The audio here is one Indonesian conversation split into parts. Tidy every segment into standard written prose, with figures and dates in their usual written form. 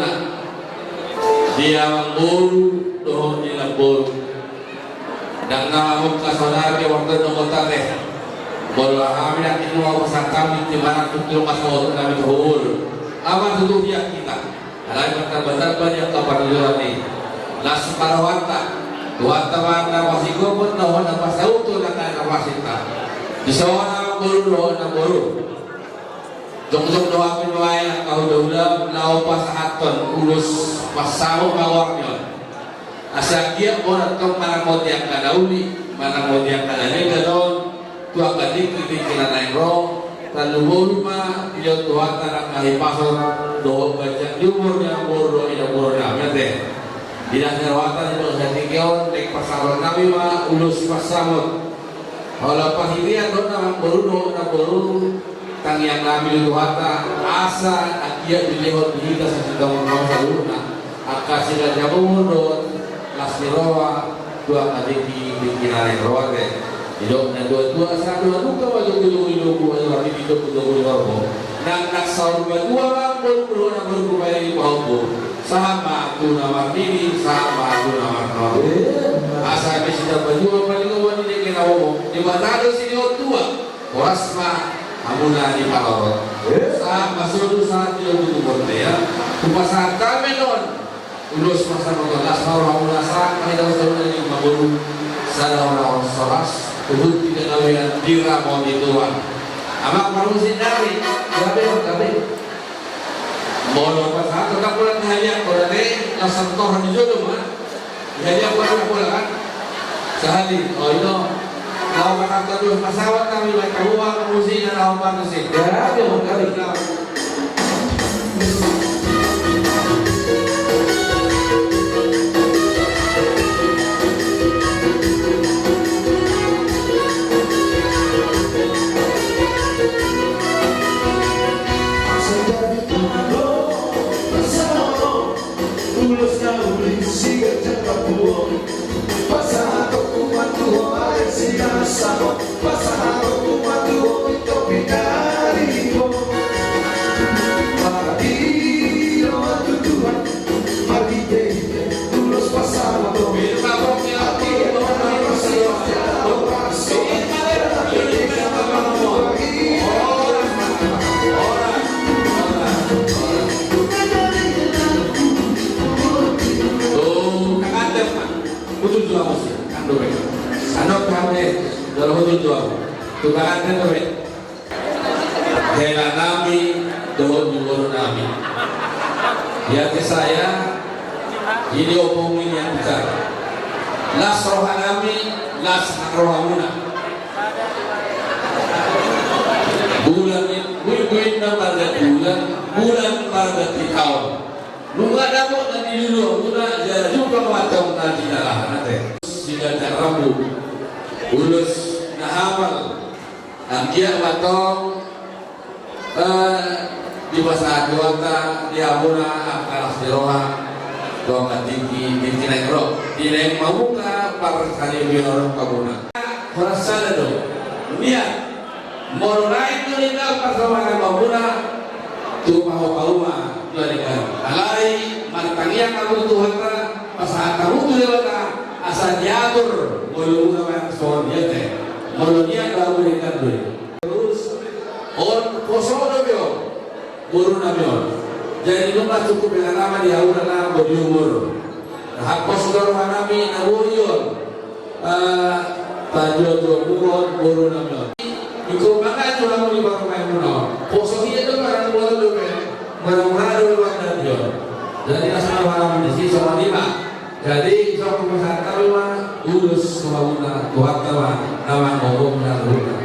na dia mangul doon nilabol dan namamog ka saudara ke waktu nungota teh bahwa kami nak kinuha ko sa kami di mana tutulong ka sa waktu kami kahul aman tutuhiyak kita alay magkabatal ba niya kapaniluan ni las parawanta tuwata na wasigobot na ho na pasauto na kanawasita disawa na buru na buru jong-jong doa pinuay ang kahudaw lao pa sa haton ulus pasamo mawar nyon asagya mo na itong manangod yang kanauli manangod yang kanani ganon tuwa kadik kikikinan na ro talumul ma iyo tuwa tarang kahipason doon bajang yumur niya buru ina buru namin eh dinasirwatan ito sa tigyon nek pasaron namin ma ulus pasamot wala pa hindi doon na buru na buru tang yang namin luhata asa akia dilihot dihita sa sidang mga sa luna aka sila jamunod lasirawa dua kali di kinarin rawate idok na dua sa dua duka wajong ilugu wajong dito ilugu warbo nang naksaur dua lang bulu na bulu bay paupo sama tuna marmini sama tuna marmini asa may sila bajua palingawan ni kinawo di manado sila tua orasma amuna di palorot sa masuk saat dia butuh ya kupasan kami non ulus masa mengelas orang ulasa kami tahu saudara ini maburu sada orang soras kubut tidak kawian dira mau dituan amak marusin dari gabe mau pasal tetap pulang hanya berarti nasantor di jodoh mah hanya pulang kan sehari oh itu kalau kata terus pesawat kami mereka uang musik dan lawan musik ya dia mau kali tukaran kan kami hela nami doon yung nami ya ke saya ini opungin yang bicara las roha nami las roha muna bulan ini na pada bulan pada tahun nunga damo na nilulo muna juga macam nanti dalah nanti tidak rabu ulus nahamal dia matong di masa duata dia muna akalas diroha doang tinggi di tinegro di neng mamuka par kali biorong kabuna perasaan do dia mau naik tu tinggal persamaan mamuna tu mau pauma jualikan alai martangia kamu tu hata pasahan kamu tu lewata asal diatur boleh muna soal dia teh Molonia kalau berikan dulu, terus on kosong nabio, buru nabio. Jadi lumah cukup dengan nama dia udah nama berumur. Hak kosong nami nabuyun, tajo tuan buru nabio. Ikut mana cuma mau dibawa main muno. Kosong itu barang buat dulu, barang baru buat nabio. Jadi asal barang di sini sama lima. Jadi sok pesan kami mah urus kemana tuhan kawan nama ngomong dan rumah.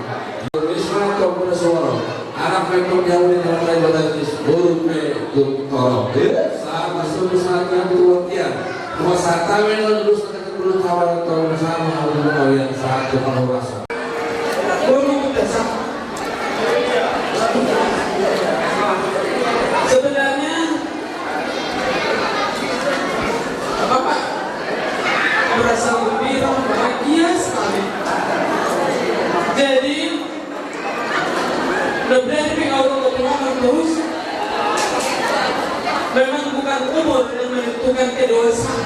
Islam kau punya suara. Anak pekok yang ini dalam lain batasis buru pekok tolong. Saat masuk saat yang berwatian. Rumah saat kami non terus kita perlu tahu tolong bersama untuk kalian saat kita merasa. Buru desa. Sebenarnya Bapak merasa gembira, bahagia sekali. Jadi, mudah-mudahan Allah terus Memang bukan umur yang menentukan kedewasaan,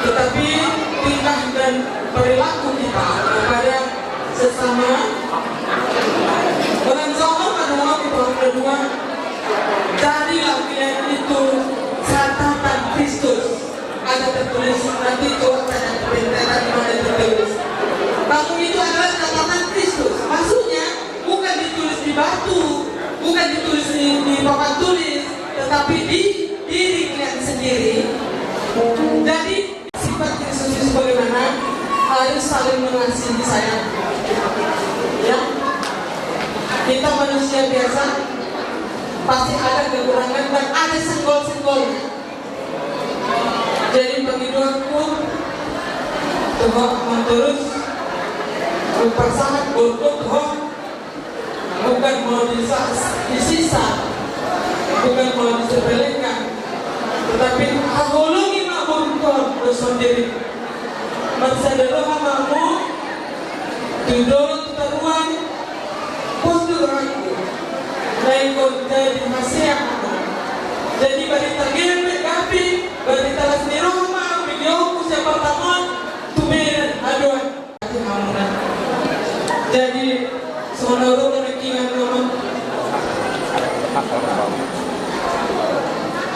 tetapi tingkah dan perilaku kita kepada sesama orang zaman pada waktu tahun kedua. Jadilah kalian itu catatan Kristus. Ada tertulis nanti coba tanya bendera di mana tertulis. Kamu itu adalah catatan Kristus. Maksudnya bukan ditulis di batu, bukan ditulis di papan tulis, tetapi di diri kalian sendiri. Jadi sifat Kristus itu bagaimana? Harus saling mengasihi, sayang. Ya, kita manusia biasa pasti ada kekurangan dan ada senggol-senggolnya. Jadi bagi doaku, Tuhan akan terus mempersangat untuk Tuhan, bukan mau disisa, bukan mau disepelekan, tetapi hulungi makmur Tuhan sendiri. Maksudnya kamu duduk teruang postur aku, lain kau jadi masyarakat. Jadi bagi tergirim tapi bagi telas di rumah video siapa taman tumen aduan hamunan. Jadi sonoro rekingan nama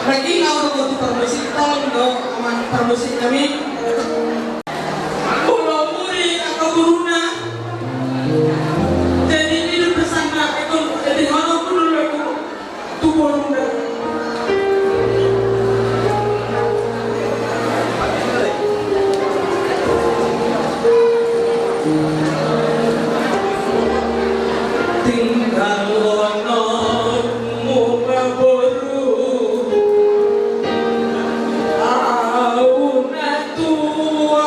lagi kau untuk permusik tahun kau aman permusik kami pulau muri atau buruna. Jadi hidup bersama itu jadi mana pun aku tuh buruna. Tua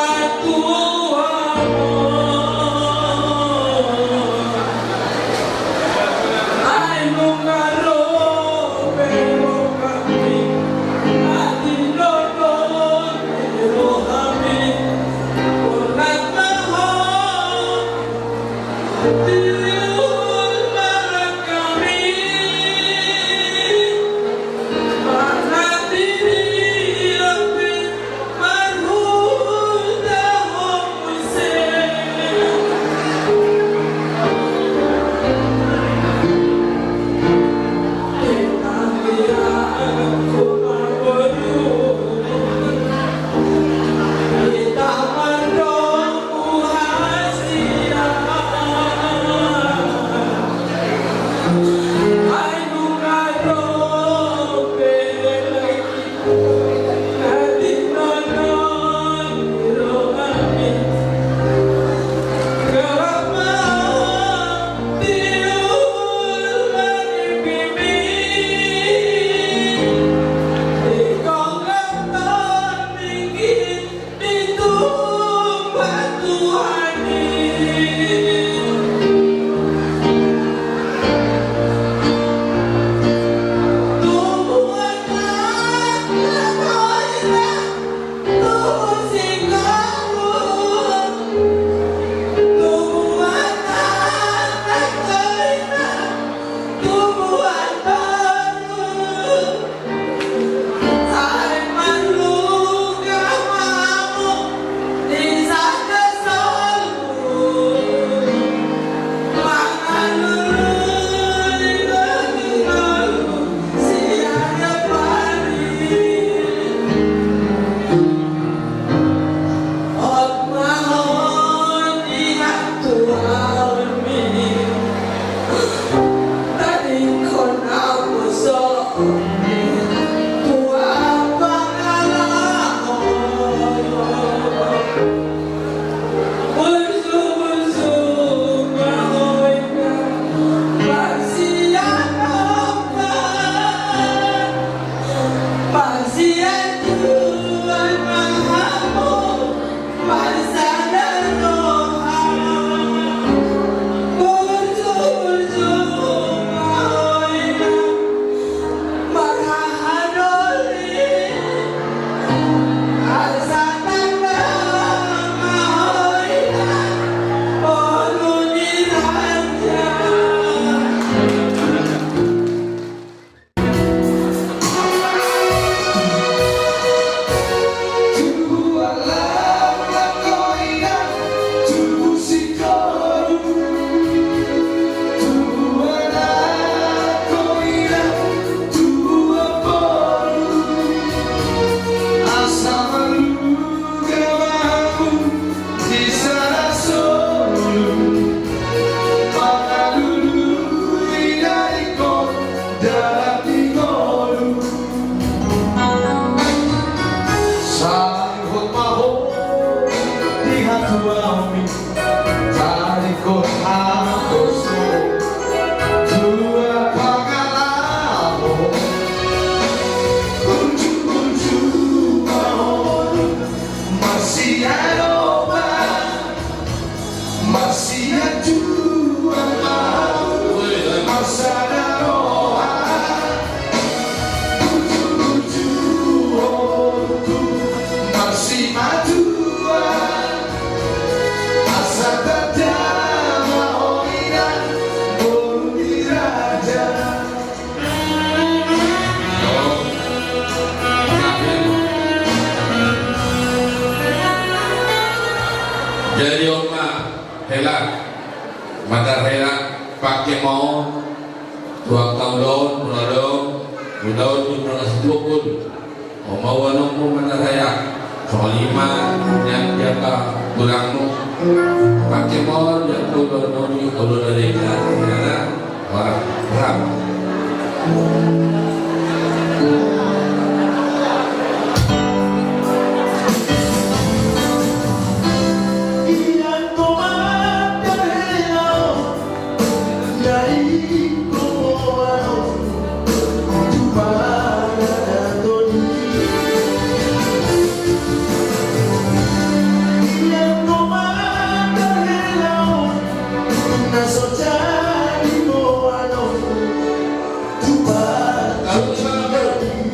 bukul o mawanong mo manaraya kalima yang jaga kurangmu pakai mall yang tulur noni ulur dari kana orang ram Kalau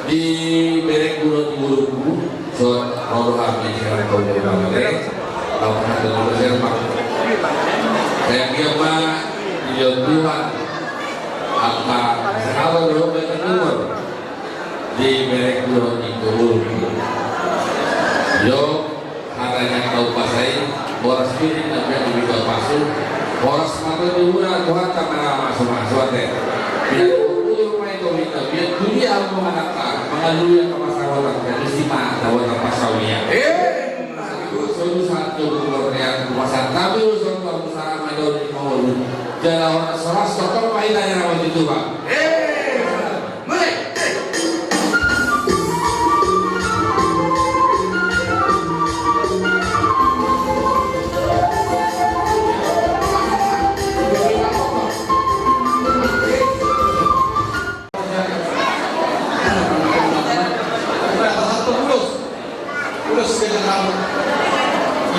di berek guru di guru so rodo kami sekarang kau bilang kalau ada guru saya kira di Tuhan apa sahabat dulu berkenur di berek guru di guru yo adanya kau pasai boras pilih tapi yang dibikin pasuk boras mata dihura Tuhan tak pernah masuk deh biar kumpul main komika biar dunia aku mengatakan mengalui yang kemasawan dan istimewa dalam pasawiyah solu satu keluarga kuasa tapi urusan berusaha madon di mau jalan orang seras total mainannya nama itu Pak mulai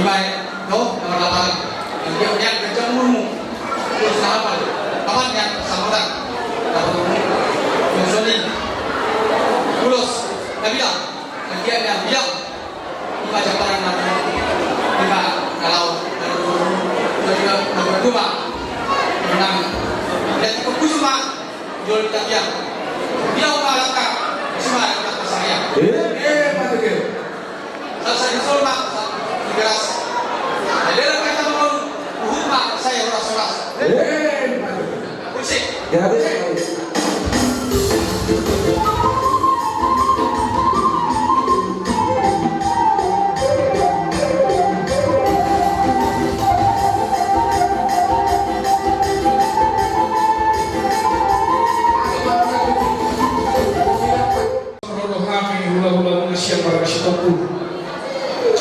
Imai, no, nomor 8. Yang dia kerja umum. Terus apa? Kapan yang sambutan? Dapat umum. Sony. Lulus. Nabila. Dia yang bilang. Lima jabatan nanti. Lima kalau juga nomor 2. Menang. Dan Kusuma. Jual dia. Dia mengalahkan Kusuma yang saya. Mantap. Saya disolma. Keras. Jadi mereka mau hukma saya horas-horas. Musik. Ya habis.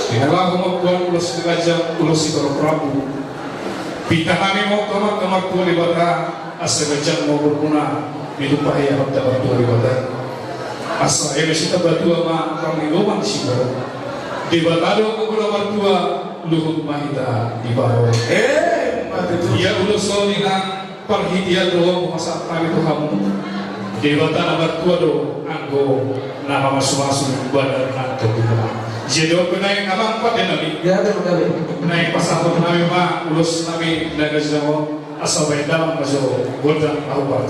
Inilah kemampuan ulos kerajaan ulos itu Prabu. Pita kami mau kamar tua di bata asa kerajaan mau berguna hidup bahaya dapat tua di bata. Asa ini kita berdua ma kami ngomong sih di bata do kumpul berdua luhut mahita di bawah. Dia ulos soalnya perhitian doang masa kami tuh kamu. Di bata nomor tua do anggo nama masuk-masuk badan atau bukan. Jadi aku naik abang empat ya nabi. Ya betul. Naik pasal nabi ma ulus nabi naga jawa asal dalam masuk goldan awal.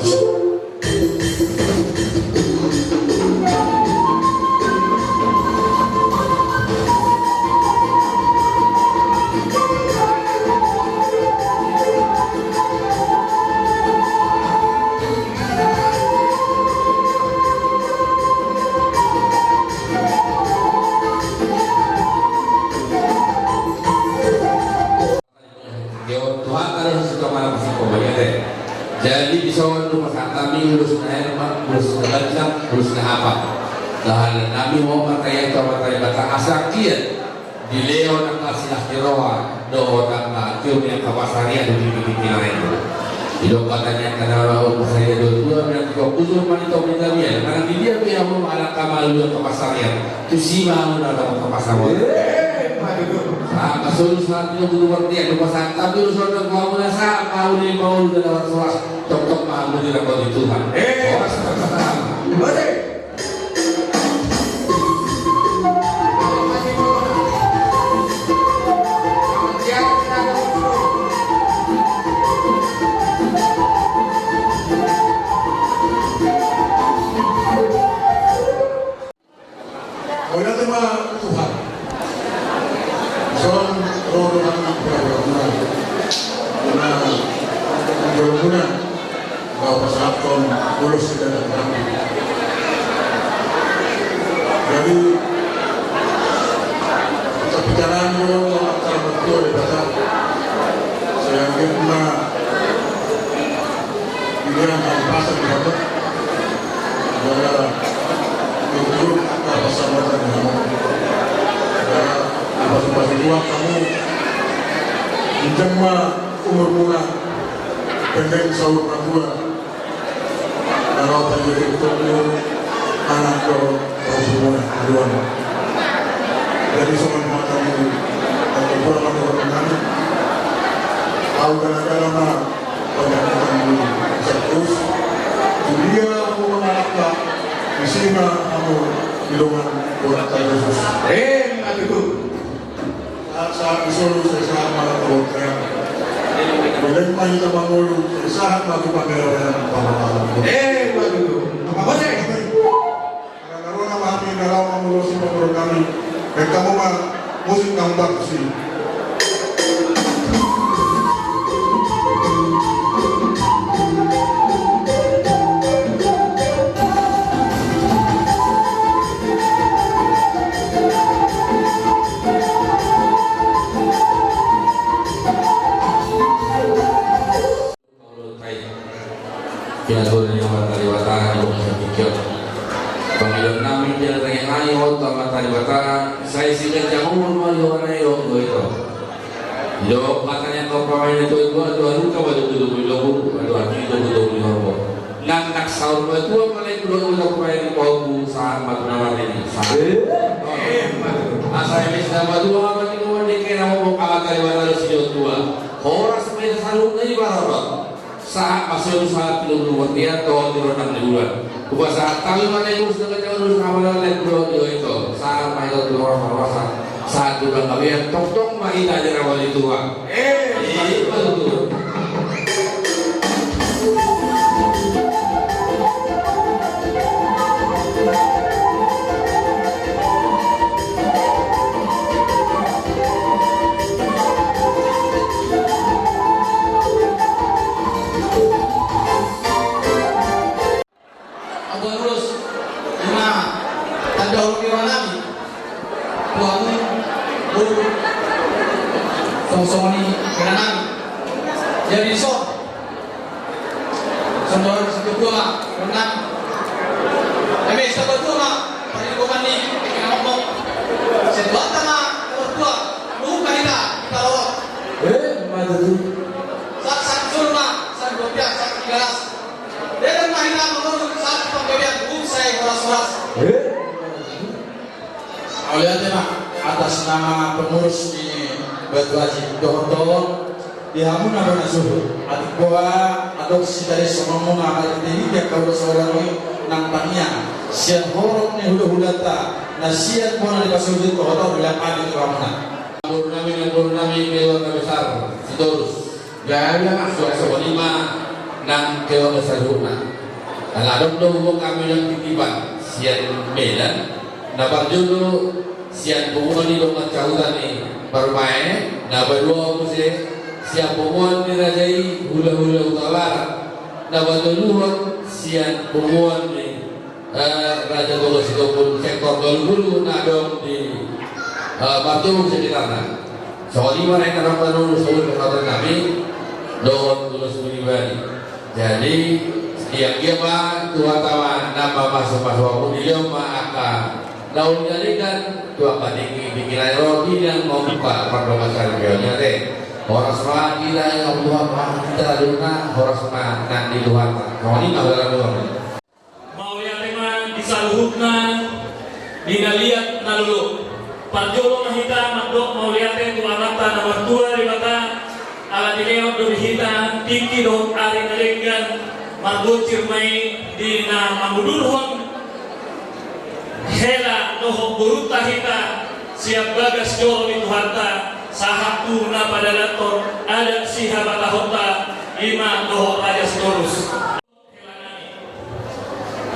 Tuhan ada suka mana masih pokoknya deh. Jadi bisa untuk masak kami lulus naik lulus kebancang lulus apa. Dan kami mau materi atau materi kata asakian di Leo nak kasih akhirowa doa nak kium yang kawasaria di pikiran itu. Hidup katanya karena orang saya dua dan kau usul manito menjadi karena dia punya mau anak kamal dua kawasaria tu sima mau datang kawasaria. Kasus saat itu keluar dia di pasar tapi usul dan kau merasa kau ni mau dalam suara tok mahu di dalam Tuhan. Orang sekarang. Jadi perbicaraan antara berdua di pasar saya kira pilihan dari pasar di pasar adalah itu apa sahabat kamu apa dua kamu menjema umur mula pendek sahur berdua kalau terjadi itu anak kau semua duluan. Jadi semua kami atau kurang kami tahu kadang-kadang banyak di sertus dia mengalahkan Isi na ako ilungan bulan tayo Yesus. Matuto. Sa isulo sa isahan mga tawag kaya. Bilang pa kita mangulo sa isahan magpapagarayan ng pamamahan ko. Matuto. Apa sih? Karena na kami nalaw ang mulo si pagkoro kami. Kaya kamu ma musik ng baksi. Pinagulong niyo ang mataliwatahan yung mga pikyo. Panginoon namin pinatang yung ayot ang mataliwatahan sa isikat niya kung maluhan na yung ito. Yung katanya kau pamain itu adu adu ka wadu adu adu mo. Nang naksaur mo ito ang malay kulo ulo pamain ko sa matnawan ini. Sa. Asa imis na madu ang matinuan di kaya mo makakaliwatan sa iyo tua. Oras may nasalong na ibaraba. Saat masuk saat peluru dia atau di renang di bulan. Kuba saat kami mana yang harus dengan jauh harus amalan lain itu. Saat main orang orang saat bulan kami yang tong main aja awal itu ah. Betul. Songsoni kenangan jadi sondor kedua kenang kami sebetulnya perlindungan ini kita ngomong sebuah tanah kedua lu kita lawat saat surma saat berpiak saat garas dengan mahina menurut saat pembelian saya horas-horas Awalnya atas nama pengurus di Batu Haji Dohon di hamun apa nasuh adik gua adopsi dari semua mengamal ini dia kau seorang nang tanya sian horok nih hula-hulata nasiat mana di pasal itu atau bilang ada di ramana Guru nami keluarga besar Sidorus gaya masuk sekolima nang keluarga besar Huna aladong dong kami yang titipan sian Medan nabar jodoh sian pengumuman di rumah cautan nih bermain, nah berdua musik siap pengumuman dirajai hula-hula utara, nah berdua siap pengumuman di Raja Tolo Situpun sektor dulu nah dong di Batu sekitarnya. Soal lima yang orang baru sebut kesatuan kami, doon tulus pribadi. Jadi setiap dia mah tua tawan nama masuk-masuk aku dia mah akan daun jadikan tua tinggi pikiran roti yang mau buka perdomaan syariahnya deh orang semua kita yang Tuhan kita luna orang semua nanti Tuhan mau ini nggak dalam mau yang lima disaluhutna dinaliat nalulu parjolo mahita mandok mau lihat itu anakta nomor 2 di mata ala dilewat do hita tinggi do ari nalengan margo cirmai di na mamudurhon hela doho buruta hita siap bagas joro itu harta sahatu na pada lator ada siha batahota ima doho raja Sidorus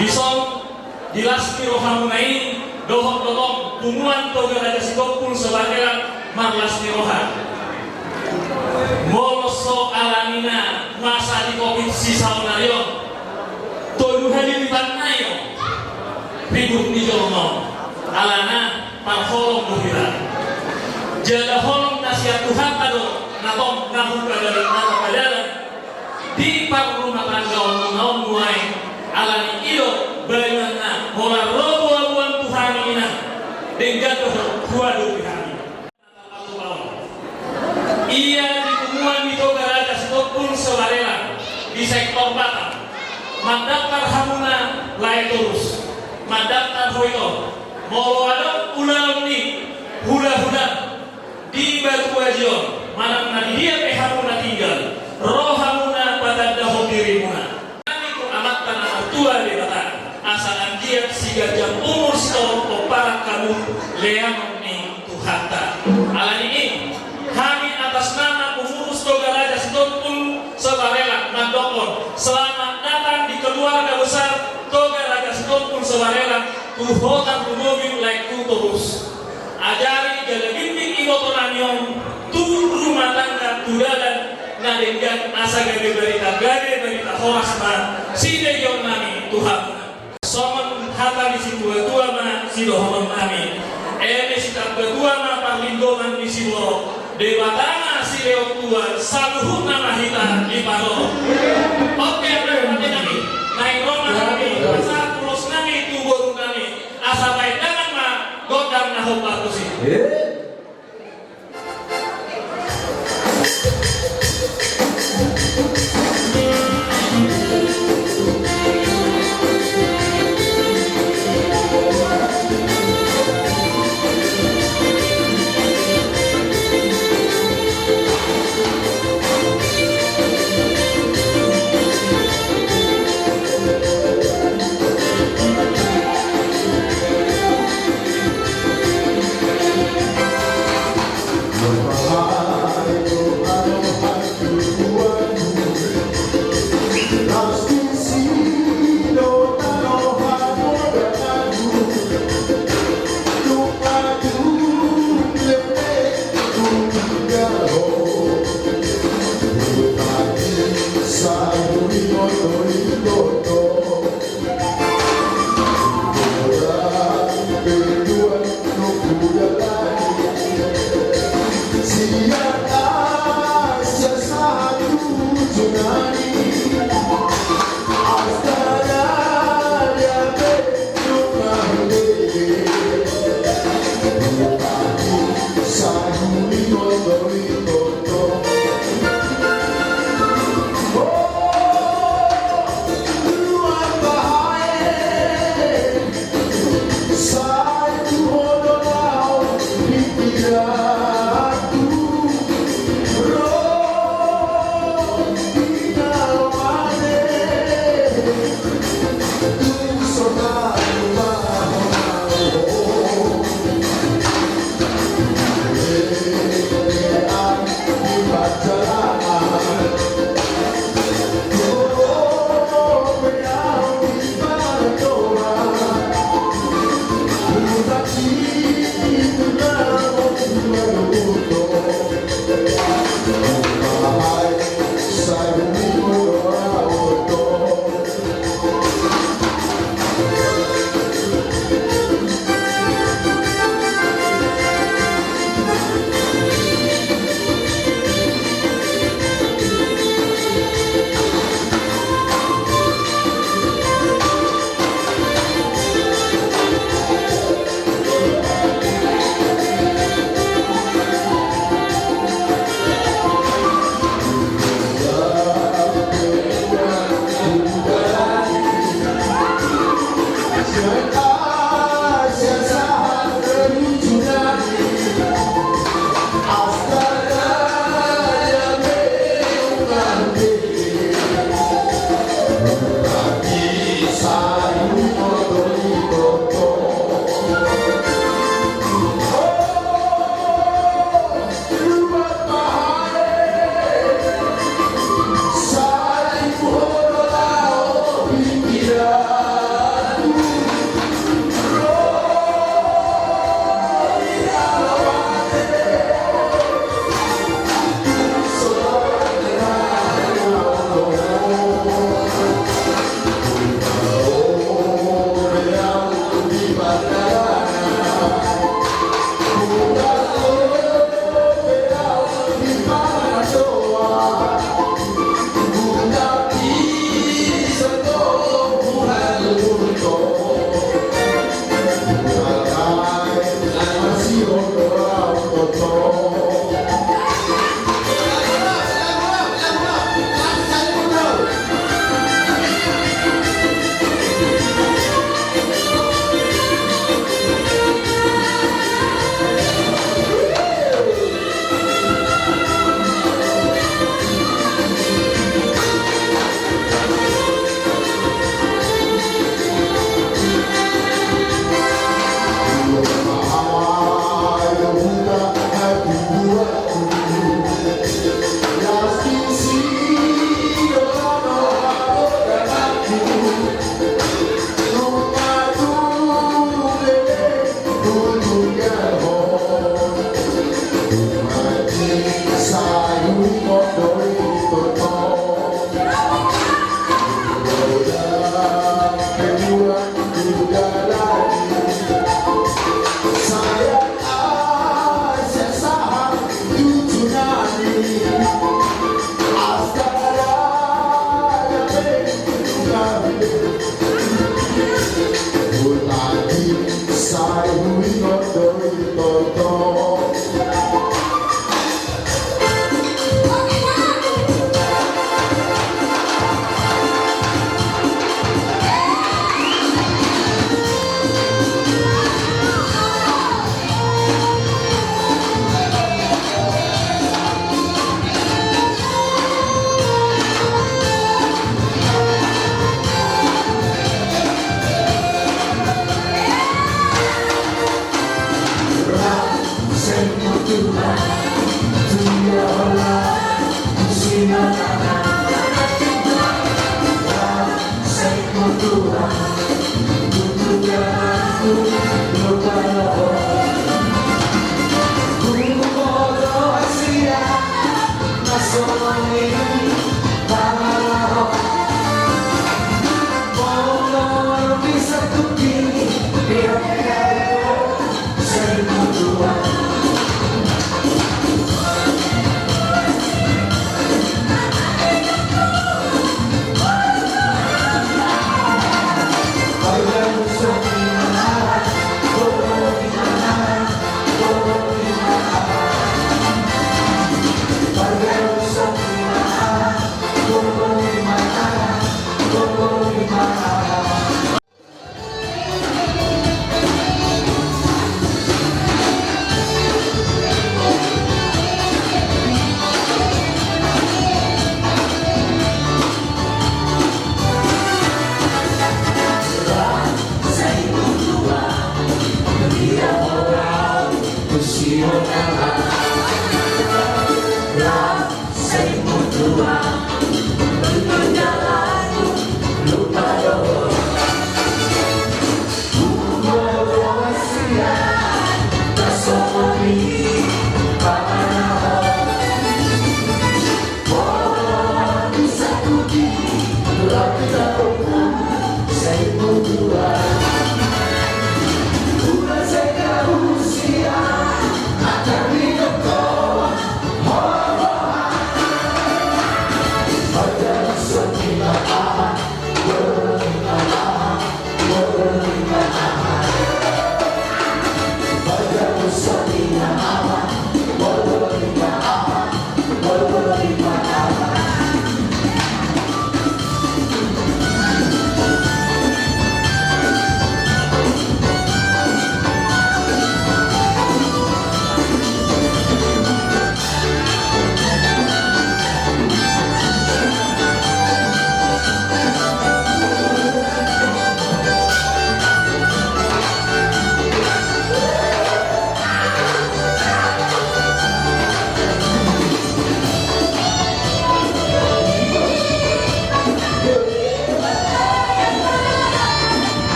bisong dilasti rohamunai doho dodong tumuan toga raja Sidopul sebagai marlasti rohan moloso alamina masa di covid sisa nario toluhani di batnayo ribut di jolong alana parholong muhira jada holong nasihat Tuhan kado natong nahu kadari nato kadalan di par rumah tangga naon muai alani ido bagaimana mola robo abuan Tuhan ina dengan kuadu pihak ia di kumuan di Togaraja Sidopul sewarela di sektor Batam mandakar hamuna lain terus mandakar hoyo mau ada ulang ni hula-hula di Batu Haji mana nanti dia hamuna tinggal roh hamuna pada dahon dirimuna kami ku amat tanah tua di Batam asalan dia gajah umur setoro para kamu leang ni Tuhata. Alan ini kami atas nama pengurus Toga Raja Situngkul Sebarela Mandokon selamat datang di keluarga besar Toga Raja Situngkul Sebarela Tuhotan Tumobi like tu terus. Ajari jaga bimbing ibu tonanion tu rumah tangga tudadan nadenggan asa gade berita horas man side yon nami Tuhan somon hata di situ tua mana sido homon nami sitat berdua ma parlindungan di situ debatana si leon tua saluhut nama hita di paro oke berarti nami naik roma nami pasar pulos nami tubur nami asa baik jangan ma godam nahok bagus sih.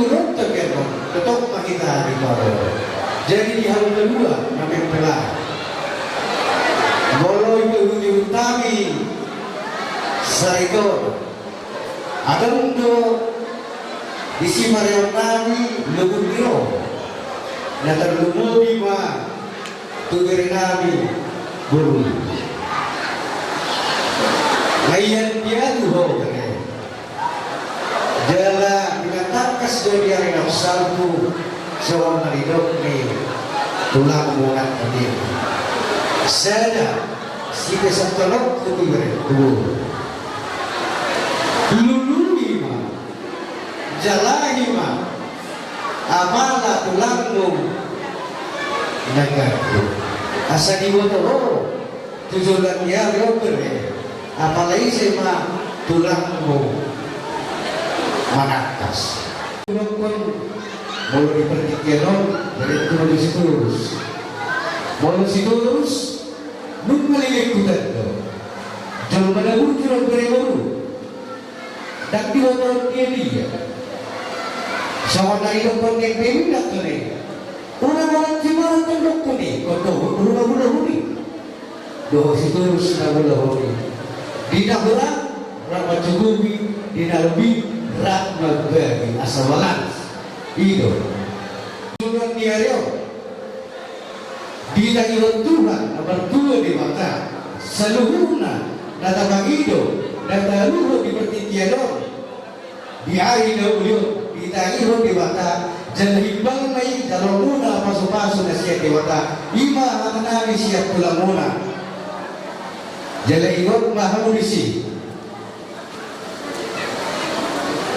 turut terkena ketok kita di bawah. Jadi di hal kedua kami pelah. Bolo itu diutami Saito. Ada untuk isi Maria Nabi lebih biro. Natar lumudi ma tugeri Nabi buru. Ngayon dia tuh Jala pinatakas do dia rin salpu sa maridok ni tulang mungat tadi. Sada si kesantolok kutugere tubuh. Luluni ma jalahi ma amala tulangmu nagaku. Asa diwoto tujuan dia robere apalagi sama tulangmu manakas. Pun mulai dipertikiran dari turun situs. Mulai situs, nuk melihat kudat tu. Jangan pada ujian bereworu. Tak diwakil dia. Sama dari dokter kepemi nak kene. Orang cuma tendok kene. Kotor, orang ni. Doh situs nak boleh. Di dahulu, rapat cukupi, di dalam rahmat bagi asawalan itu surat diario bila itu Tuhan berdua di mata seluruhnya data bagido data luhur di pertitiador biari dahulu kita iho di mata jangan ibang mai dalam muna pasu-pasu na siya di mata ima makanami siya pulang muna jangan iho mahamudisi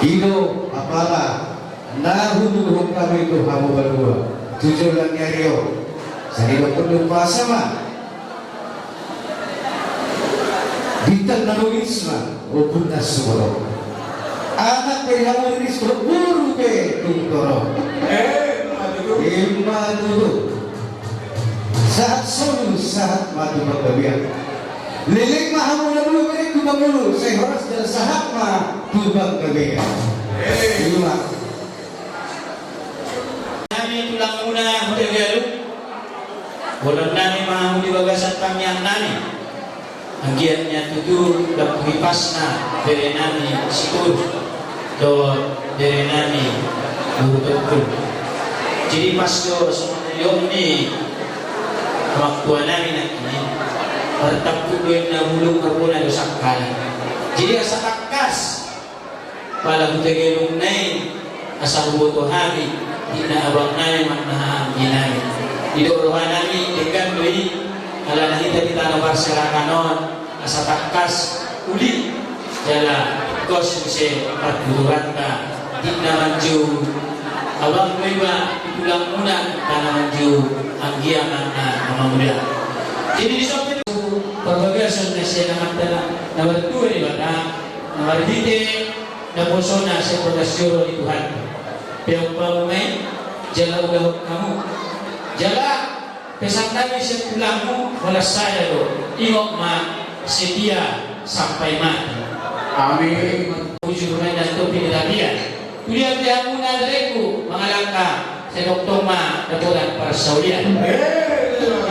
Ino apalah nahuduhum kami itu kamu berdua jujur dan nyario saya perlu puasa mah bintang nanuisma upun nasuro anak dari kamu ini seburu ke tungtoro dulu saat solu saat mati berkebiak Lilik mahamu na dulu ini kubang dulu saya harus dan sahat mah kubang kebega. Inilah. Kami tulang muna hotel galu. Bolon nami mahamu di bagasan pangyan nami. Anggiannya tujuh dan kuipasna dari nami sikur do dari nami butuh. Jadi pas do semuanya ni waktu nami nak ini. Bertakut na hulung kapuna dosak kali. Jadi asa takas pala hutegelung nai asa huboto hami ina abang nai makna ginami. Di doa nami dengan doi ala nahita kita nomor serakanon asa takas uli jala kos se perguruan ina maju abang doi pulang muna kana maju anggia makna muda. Jadi di samping perbagasan na siya naman dua ni bata namarite na puso na sa pagkasyuro ni Tuhan pero pamay jala ulah kamu jala pesan kami sa pulang mo wala saya do iwak ma setia sampai mati amin puji Tuhan dan itu pindahian kuliah dia muna dariku mengalangka sa doktor ma datulan para saulian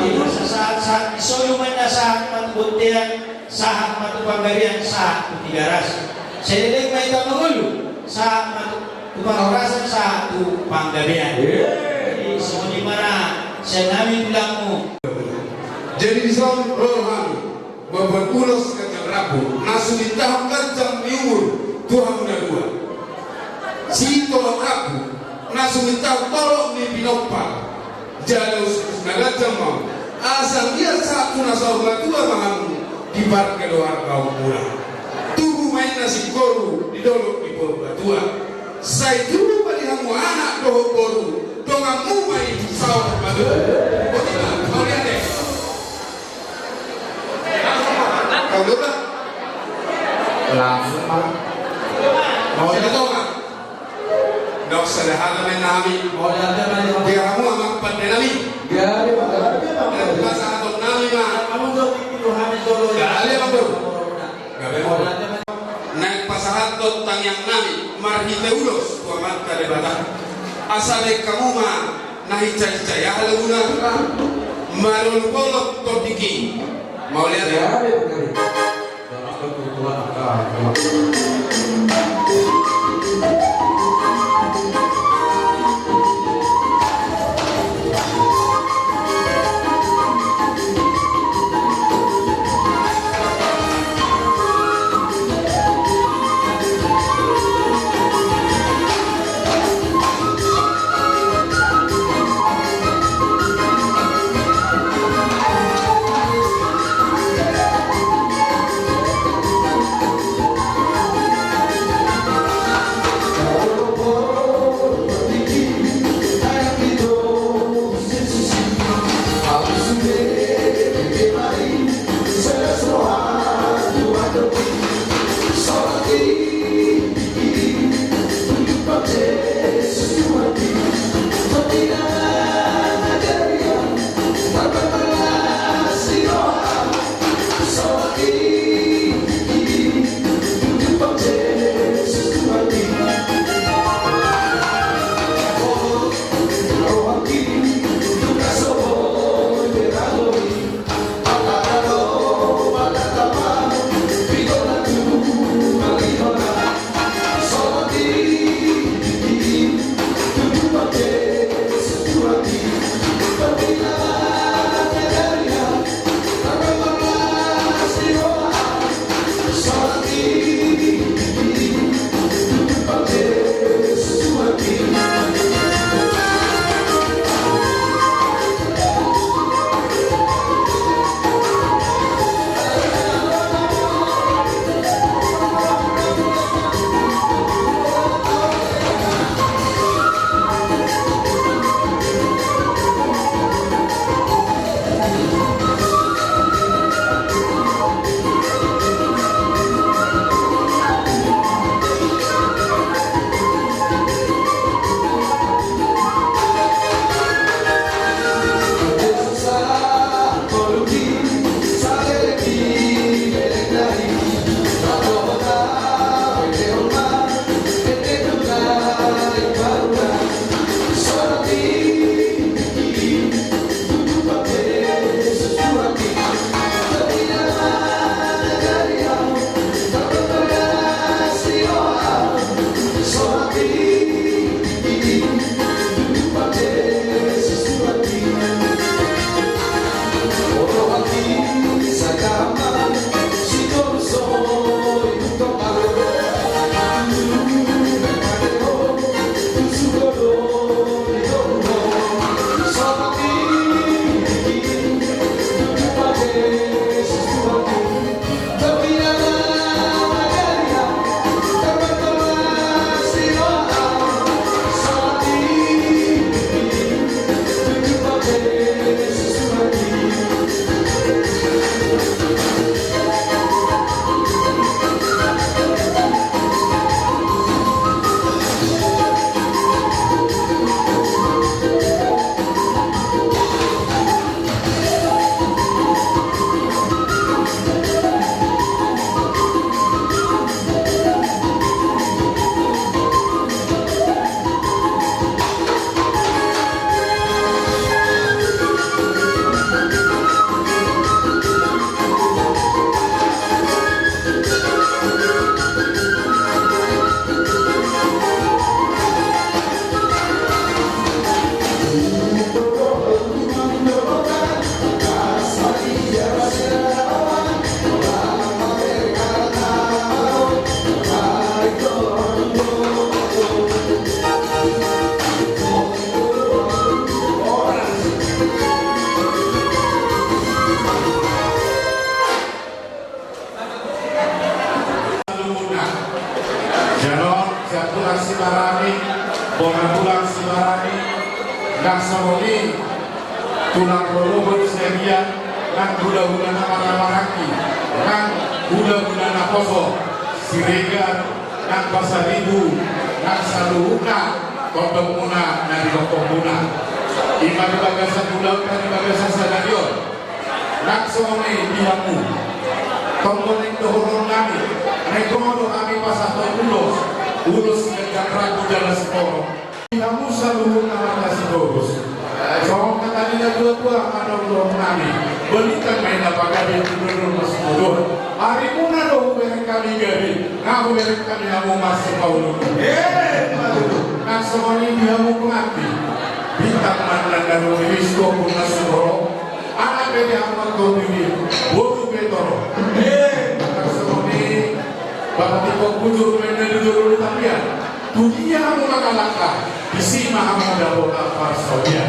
itu saat isoluman na sa matubuntian sa matupanggarian sa Tigaras saya din may kamangulu sa matupangarasan sa tupanggarian semua di mana saya namin bilang mo jadi di sana rohan berpulos kacang rabu nasu ditahap kacang miur Tuhan muda dua si tolong rabu nasu ditahap tolong ni binopal jalus nagajang mau asal dia satu nasau tua mahamu di bar keluar kaum mula tubuh main nasi koru di dolok di boru batua saya dulu bali hamu anak doho boru dongamu main sawah batu kau lihat deh kau lihat langsung mau jadi tonga dok sederhana main nami mau dia kamu amak pandai nami ya bahasa atau nami mah kamu tuh Tuhan itu gale bang bro gale naik pasaran tot tang yang nami marhite ulos suamat kade batang asale kamu ma nahi cai-cai halaguna marul kolok topiki mau lihat ya Tulang Sibarani, Nasaroni, Tulang Rolobot Seria, Nang Gula-Gula Namaraki, Nang Gula-Gula Naposo, Siregar, Nang Pasaribu, Nang Saluhuna, Kotomuna, Nang Kotomuna, Ima di bagasan Gula, di bagasan Sadarion, Nang Somoni Dihamu, Tongkoning Dohoron Nami, Rekomodo kami Pasato Ulos, Ulus kerja ragu jalan sekolah. Kamu selalu nama kasih terus. Soal katanya dua-dua ada belum nami. Belikan main apa kali dulu masih bodoh. Hari muna dong bereng kali gari. Ngaku bereng kali kamu masih kau dulu. Kan semua ini kamu pengerti. Bintang mana dan risko pun masih bodoh. Anak beda amat kau ini. Bodoh betoro. Kan semua ini. Bapak tipe kujur main dari dulu tapi ya. Dunia kamu makalaka. Isi maha muda bola farsonya.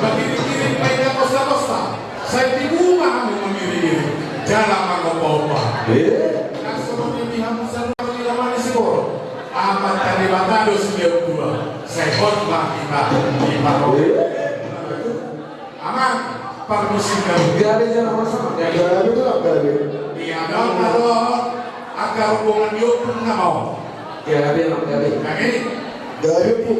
Bagi diri main kosta-kosta. Saya tibu maha memilih jalan magopopa. Nah sebelum ini kamu selalu tidak manis sekolah. Amat tadi batado setiap dua. Sekot lah kita di paro. Aman. Permusikan. Gak ada jalan sama. Gak ada itu lah gak ada. Iya dong kalau agar hubungan dia pun nggak mau. Gak ada yang gak ada. Nah ini. Gak ada bu.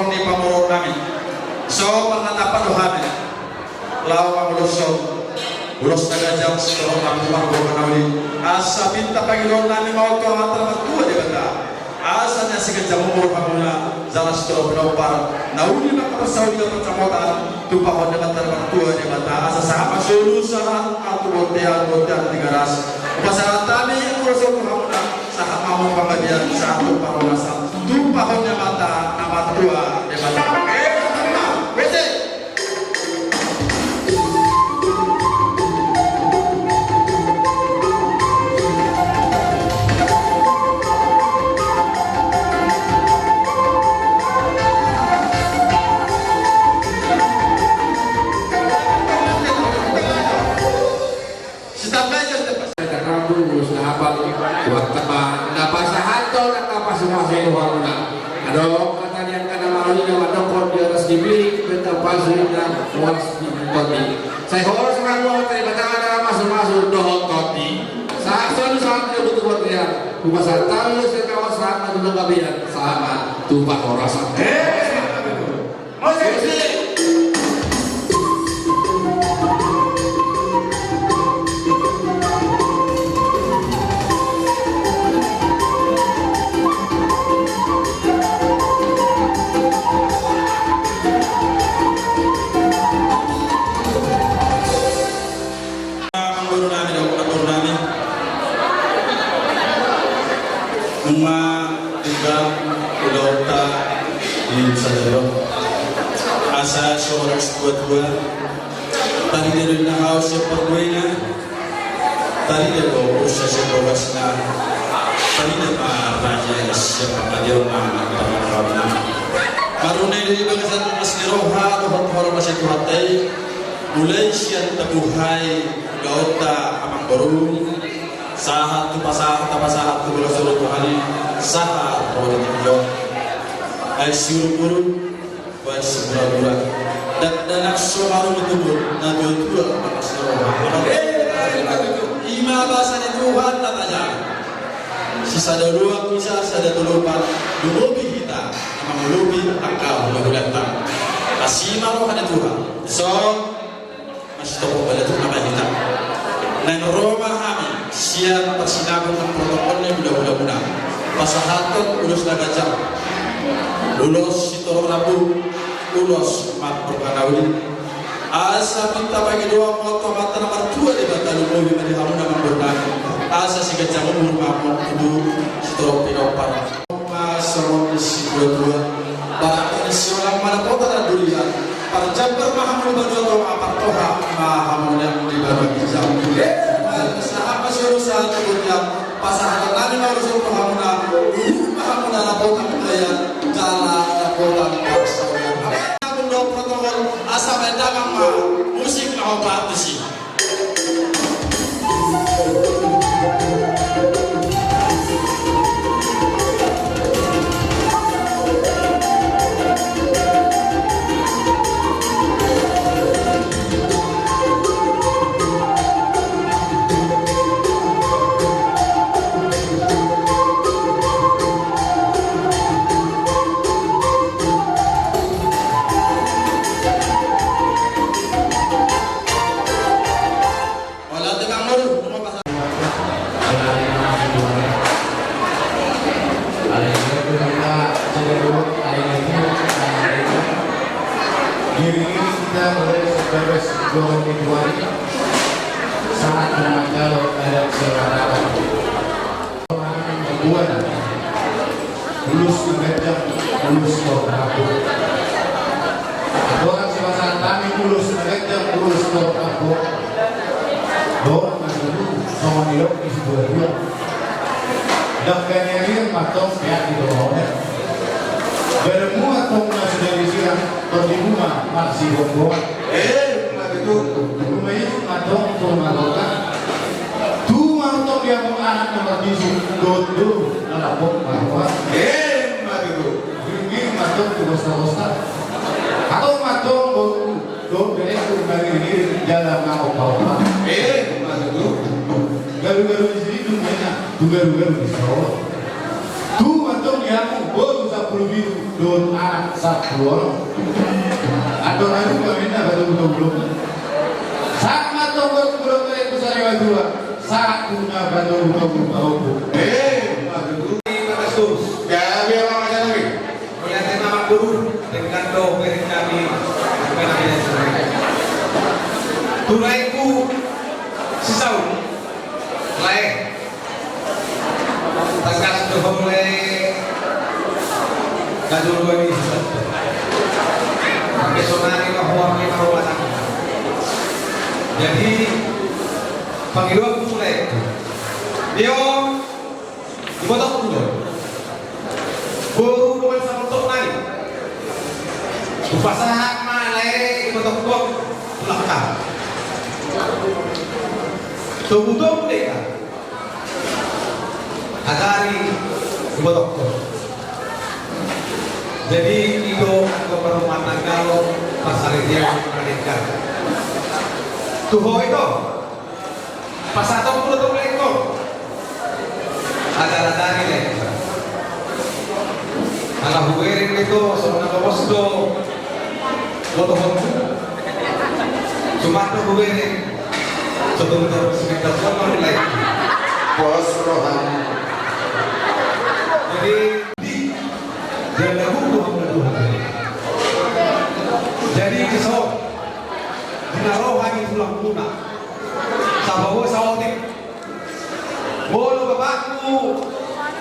protokol ni pamuro kami. So panatapan dohame. Law pangulusyo. Ulos na gajang setorong kami panggo kanawli. Asa pinta Panginoon namin mau ko antara matua di banda. Asa niya si gajang umur panguna zalas to pinopar. Nauli makapasaw di percamotan tupakon di antara matua di banda. Asa sama solusan atau botean di garas. Pasaran tami urusan panguna saat mau pangadian satu pangulasan. Tupakon di mata nama tua di banda. Wete. Adong kata yang kena malu yang ada kod di atas dibeli bentuk pasir dan was di kodi. Saya harus mengaku tadi kata ada masuk doh kodi. Saat dia butuh berkaya. Rumah saya tahu saya kawasan ada dulu kabian sama tumpah orasan. Asa seorang sebuah tadi dari haus yang perduanya tadi dari usaha sebuah tadi dari raja yang siapa dia karena dari bangsa asli roha dohot horo masih tuhatai mulai sian tabuhai gaota amang baru sahat tu pasahat tu bola solo tuhani sahat roda tiyo ay siuru buat sebura-bura dan nakso haru betul na betul apa asroha ima bahasa Tuhan tak aja sisa dua bisa sada dulupan dulubi kita nama dulubi akal lalu datang kasih malu ada Tuhan so masih tahu pada Tuhan nama kita dan Roma kami siap persidangan protokolnya mudah-mudah pasahatot ulus nagajang ulos sitorong rabu ulos mat perkanawin asa pinta bagi dua moto mata nomor 2 di batalu mobi madi hamu nama bernang asa si gajang umur mamon kudu sitorong pinopar masalon isi dua barang isi orang mana kota dan dulian para jambar mahamu berdua toha apartoha mahamu yang di bawah hijau apa surusan kemudian pasangan nani mau urusan mahamuna mahamuna lapota budaya jala lapota paksa mundo protokol asal dagang ma musik mau partisi saat menanggal ada seorang buat lulus mengajar lulus aku orang sebasan kami lulus mengajar lulus aku orang dulu sama nilok isi dua dan kayaknya matong pihak di bawahnya bermua tong nasi dari siang berdimuna masih berdua rumah itu matong tuh maloka tuh matong yang anak nomor 7 dodo nalapok marwa gini matong tuh bosta atau matong do beres tuh bagi jalan mau kau garu-garu di sini tuh banyak tuh garu-garu di sawah tuh matong yang baru 10 biru don anak sabur atau nanti kami nak belum sama tonggot belum itu saya dua saat punya belum tahu maksudku Ya, biar orang macam ni. Melihat nama guru dengan doa kami tunaiku sisau lain tagas doa mulai kajul dua ini besok hari bahwa kita rumah jadi panggilan mulai dia dibotok dulu guru dengan sama tok nai upasah malai dibotok tok belakang tubuh mereka agari dibotok tok jadi itu keperluan tanggal pasar dia mereka tuh itu pasar tok puluh tok lekor ada ini ala huwerin itu sebenarnya bos do foto cuma tuh huwerin sebentar sebentar foto lagi bos rohani jadi di jalan hukum jadi kisah dina rohani tulang lunak sabawa sawotik bolu bapakku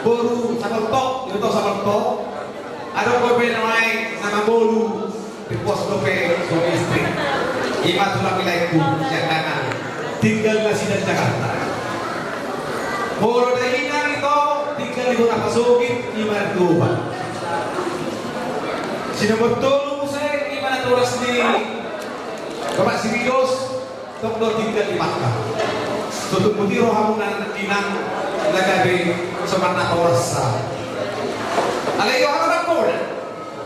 boru sama tok itu sama tok ada kopi naik sama bolu di pos dope suami istri ima tulang wilayahku yang kanan tinggal masih dari Jakarta bolu dari Inang itu tinggal di Kota Pasugit ima Tuba sini betul saya ima tulis di Bapak Sibidos dokter tinggal di Makkah tutup putih rohamunan Inang lagabi semangat orsa alayo harap ko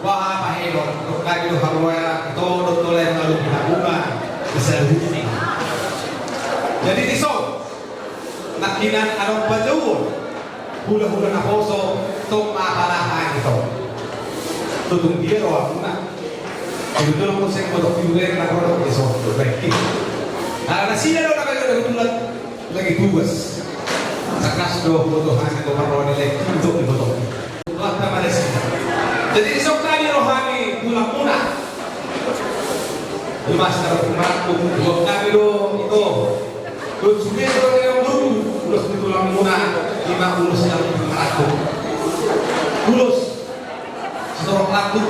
wah pahelo lagi do harwaya todo toleh lalu pinabungan besar ini jadi diso nakinan anong bajawon hula-hula na poso tok maapalahan ito tutung dia rohamuna itu lang po sa kodok yuwer na kodok iso baik na sila daw nakagulad lagi tugas sakas do butuhan ko maroni lagi untuk dibutuh waktu Malaysia jadi isok kali rohani pulang punah lemas dari umatku buat kami do itu terus sudah kalau yang dulu ulus di tulang punah 5 ulus yang aku ulus setorok laku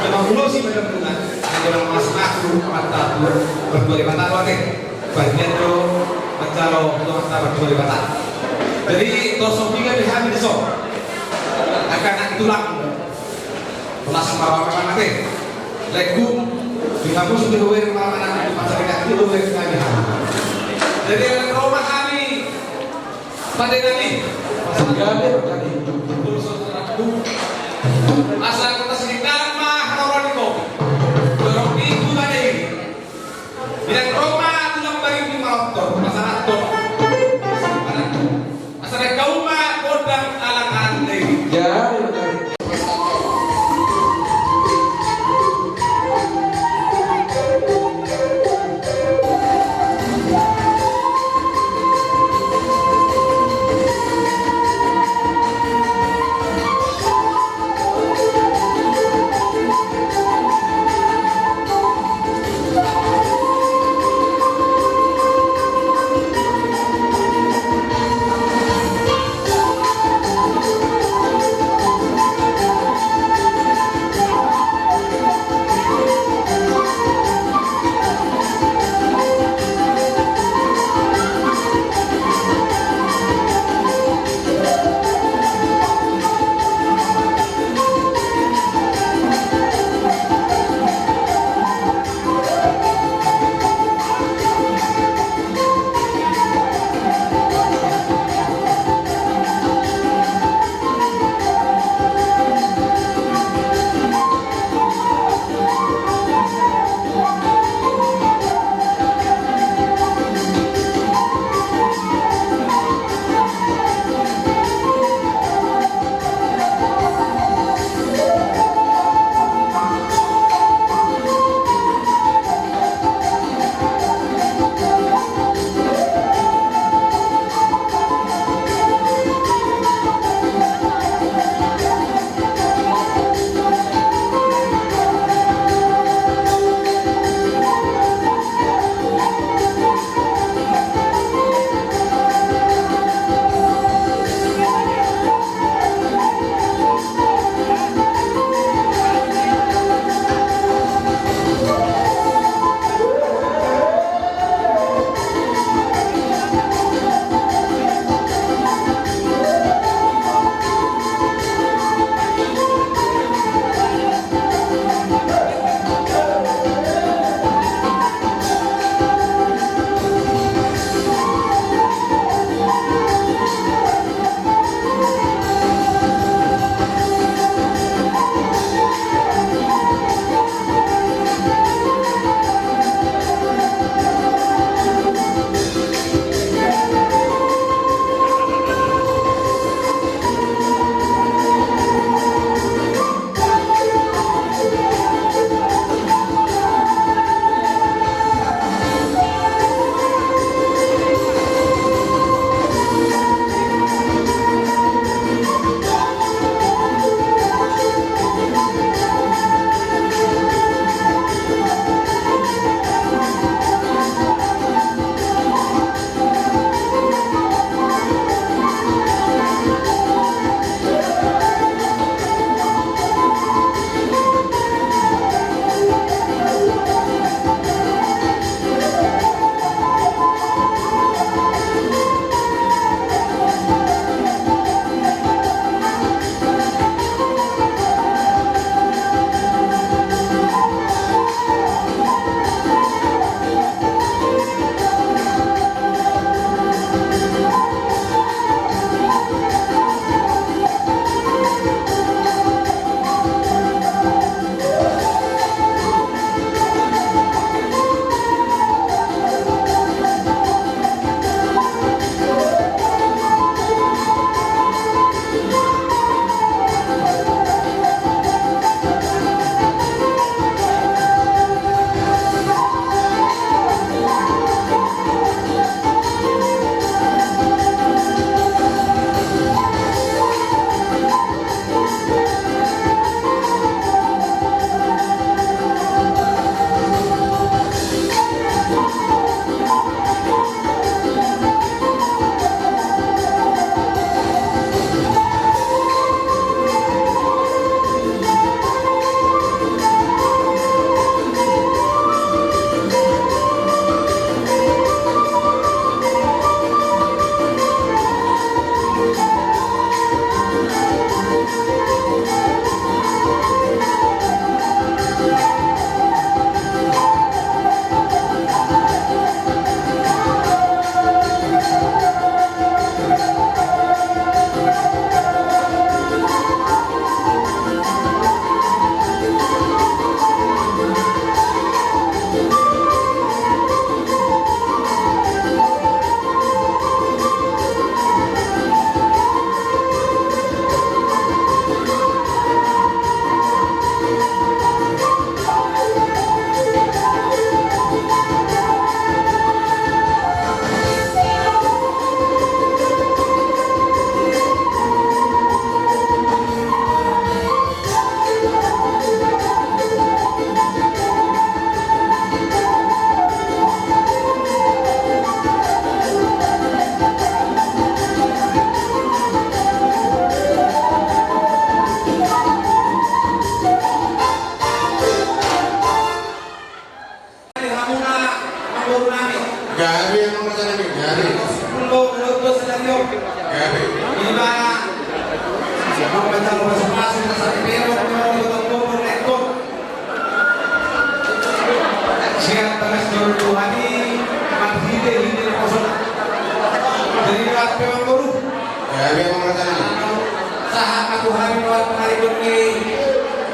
5 ulus sih pada punah ada orang masuk aku mata berdua mata lagi bagian do mencalo untuk mata berdua mata jadi tosok tiga dihamil sok akan nak tulang kelas malam nanti legu di kampus sudah luar malam nanti pasar ikan itu luar kami jadi rumah kami pada kami pasar kami terus asal kota sekitar mah orang di kopi dorong itu tadi bilang rumah tulang bagi di motor masalah tok asal kau mah kodang alang ande ya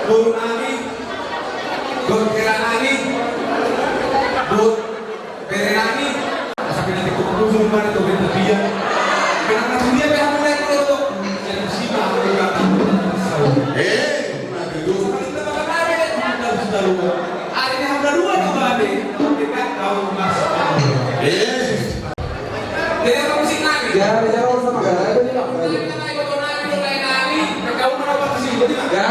Guru nani, guru kira nani, guru bere nani. Sabi nanti kukusun mana tu benda dia. Kenapa dia berhak mulai itu? Jadi siapa aku berkata? Nanti dulu kita bakal ada. Kita sudah lupa. Hari ini hampir dua kembali. Kita tahu masuk. Dia apa musik nani? Ya, dia orang sama. Ada ni lah. Kita nak ikut nani, ikut nani. Kau mana apa sih? Dia.